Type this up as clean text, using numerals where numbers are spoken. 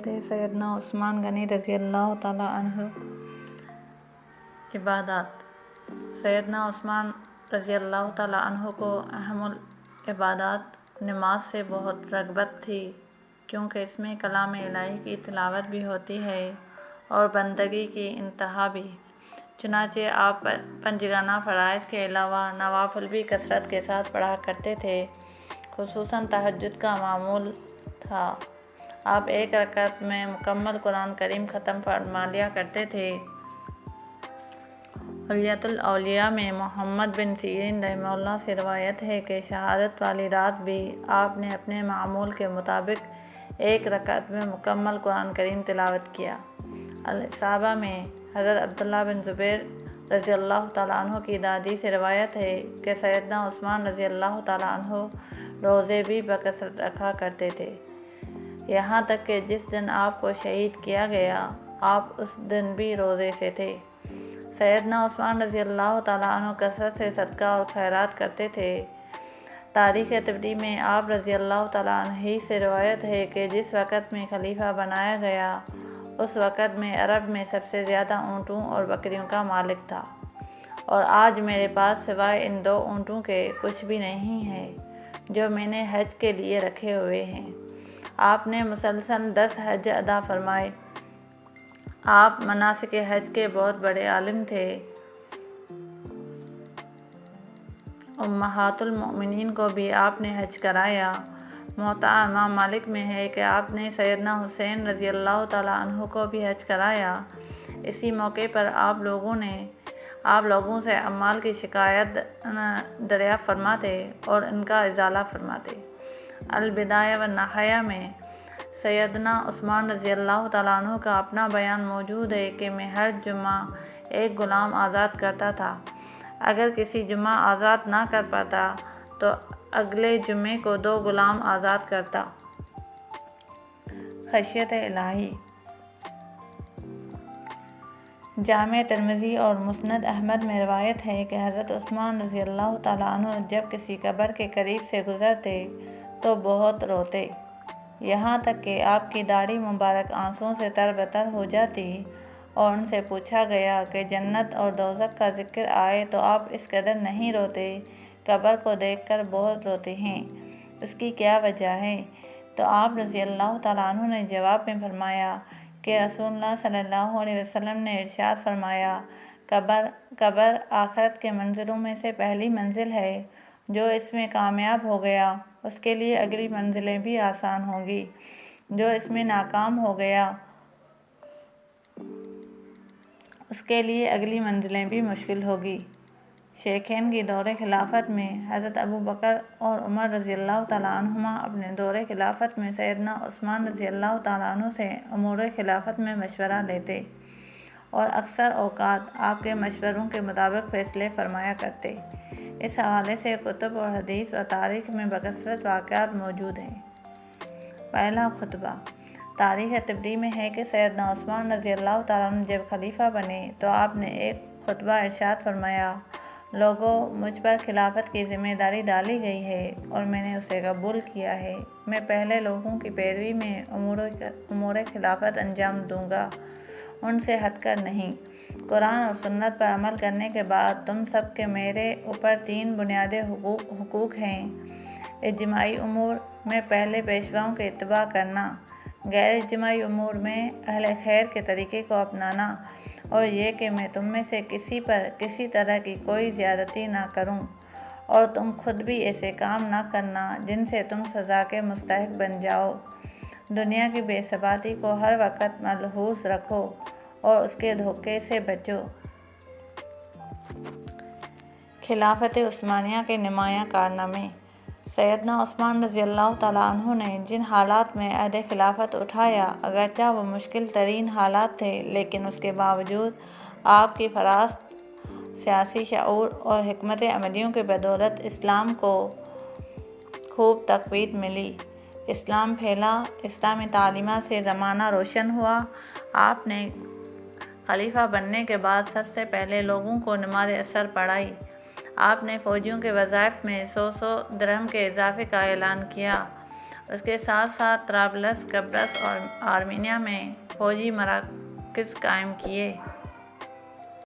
سیدنا عثمان غنی رضی اللہ تعالیٰ عنہ۔ عبادات۔ سیدنا عثمان رضی اللہ تعالیٰ عنہ کو اہم العبادات نماز سے بہت رغبت تھی، کیونکہ اس میں کلام الہی کی تلاوت بھی ہوتی ہے اور بندگی کی انتہا بھی۔ چنانچہ آپ پنجگانہ فرائض کے علاوہ نوافل بھی کثرت کے ساتھ پڑھا کرتے تھے، خصوصاً تہجد کا معمول تھا۔ آپ ایک رکعت میں مکمل قرآن کریم ختم فرما لیا کرتے تھے۔ حلیۃ الاولیاء میں محمد بن سیرین رحمہ اللہ سے روایت ہے کہ شہادت والی رات بھی آپ نے اپنے معمول کے مطابق ایک رکعت میں مکمل قرآن کریم تلاوت کیا۔ صحابہ میں حضرت عبداللہ بن زبیر رضی اللہ تعالیٰ عنہ کی دادی سے روایت ہے کہ سیدنا عثمان رضی اللہ تعالیٰ عنہ روزے بھی بکثرت رکھا کرتے تھے، یہاں تک کہ جس دن آپ کو شہید کیا گیا آپ اس دن بھی روزے سے تھے۔ سیدنا عثمان رضی اللہ تعالیٰ عنہ کثرت سے صدقہ اور خیرات کرتے تھے۔ تاریخ طبری میں آپ رضی اللہ تعالیٰ عنہ سے روایت ہے کہ جس وقت میں خلیفہ بنایا گیا اس وقت میں عرب میں سب سے زیادہ اونٹوں اور بکریوں کا مالک تھا، اور آج میرے پاس سوائے ان 2 اونٹوں کے کچھ بھی نہیں ہے جو میں نے حج کے لیے رکھے ہوئے ہیں۔ آپ نے مسلسل 10 حج ادا فرمائے۔ آپ مناسک حج کے بہت بڑے عالم تھے۔ امہات المؤمنین کو بھی آپ نے حج کرایا۔ موطا امام مالک میں ہے کہ آپ نے سیدنا حسین رضی اللہ تعالیٰ عنہ کو بھی حج کرایا۔ اسی موقع پر آپ لوگوں سے اعمال کی شکایت دریافت فرماتے اور ان کا ازالہ فرماتے۔ البدایہ والنہایہ میں سیدنا عثمان رضی اللہ تعالیٰ عنہ کا اپنا بیان موجود ہے کہ میں ہر جمعہ ایک غلام آزاد کرتا تھا۔ اگر کسی جمعہ آزاد نہ کر پاتا تو اگلے جمعے کو 2 غلام آزاد کرتا۔ خشیت الہی۔ جامع ترمذی اور مسند احمد میں روایت ہے کہ حضرت عثمان رضی اللہ تعالیٰ عنہ جب کسی قبر کے قریب سے گزرتے تو بہت روتے، یہاں تک کہ آپ کی داڑھی مبارک آنسوؤں سے تربتر ہو جاتی، اور ان سے پوچھا گیا کہ جنت اور دوزخ کا ذکر آئے تو آپ اس قدر نہیں روتے، قبر کو دیکھ کر بہت روتے ہیں، اس کی کیا وجہ ہے؟ تو آپ رضی اللہ تعالیٰ عنہ نے جواب میں فرمایا کہ رسول اللہ صلی اللہ علیہ وسلم نے ارشاد فرمایا، قبر آخرت کے منزلوں میں سے پہلی منزل ہے، جو اس میں کامیاب ہو گیا اس کے لیے اگلی منزلیں بھی آسان ہوں گی، جو اس میں ناکام ہو گیا اس کے لیے اگلی منزلیں بھی مشکل ہوگی۔ شیخین کی دور خلافت میں حضرت ابوبکر اور عمر رضی اللہ تعالیٰ عنہما اپنے دور خلافت میں سیدنا عثمان رضی اللہ تعالیٰ عنہ سے امور خلافت میں مشورہ لیتے اور اکثر اوقات آپ کے مشوروں کے مطابق فیصلے فرمایا کرتے۔ اس حوالے سے کتب اور حدیث و تاریخ میں بکثرت واقعات موجود ہیں۔ پہلا خطبہ۔ تاریخ طبری میں ہے کہ سیدنا عثمان رضی اللہ تعالیٰ عنہ جب خلیفہ بنے تو آپ نے ایک خطبہ ارشاد فرمایا، لوگو، مجھ پر خلافت کی ذمہ داری ڈالی گئی ہے اور میں نے اسے قبول کیا ہے۔ میں پہلے لوگوں کی پیروی میں امور خلافت انجام دوں گا، ان سے ہٹ کر نہیں۔ قرآن اور سنت پر عمل کرنے کے بعد تم سب کے میرے اوپر 3 بنیادی حقوق ہیں۔ اجتماعی امور میں پہلے پیشواؤں کی اتباع کرنا، غیر اجتماعی امور میں اہل خیر کے طریقے کو اپنانا، اور یہ کہ میں تم میں سے کسی پر کسی طرح کی کوئی زیادتی نہ کروں، اور تم خود بھی ایسے کام نہ کرنا جن سے تم سزا کے مستحق بن جاؤ۔ دنیا کی بے ثباتی کو ہر وقت ملحوظ رکھو اور اس کے دھوکے سے بچو۔ خلافت عثمانیہ کے نمایاں کارنامے۔ سیدنا عثمان رضی اللہ تعالیٰ عنہ نے جن حالات میں عہد خلافت اٹھایا، اگرچہ وہ مشکل ترین حالات تھے، لیکن اس کے باوجود آپ کی فراست، سیاسی شعور اور حکمت عملیوں کی بدولت اسلام کو خوب تقویت ملی، اسلام پھیلا، اسلامی تعلیمات سے زمانہ روشن ہوا۔ آپ نے خلیفہ بننے کے بعد سب سے پہلے لوگوں کو نماز عصر پڑھائی۔ آپ نے فوجیوں کے وظائف میں 100 درہم کے اضافے کا اعلان کیا اس کے ساتھ ساتھ طرابلس، قبرص اور آرمینیا میں فوجی مراکز قائم کیے۔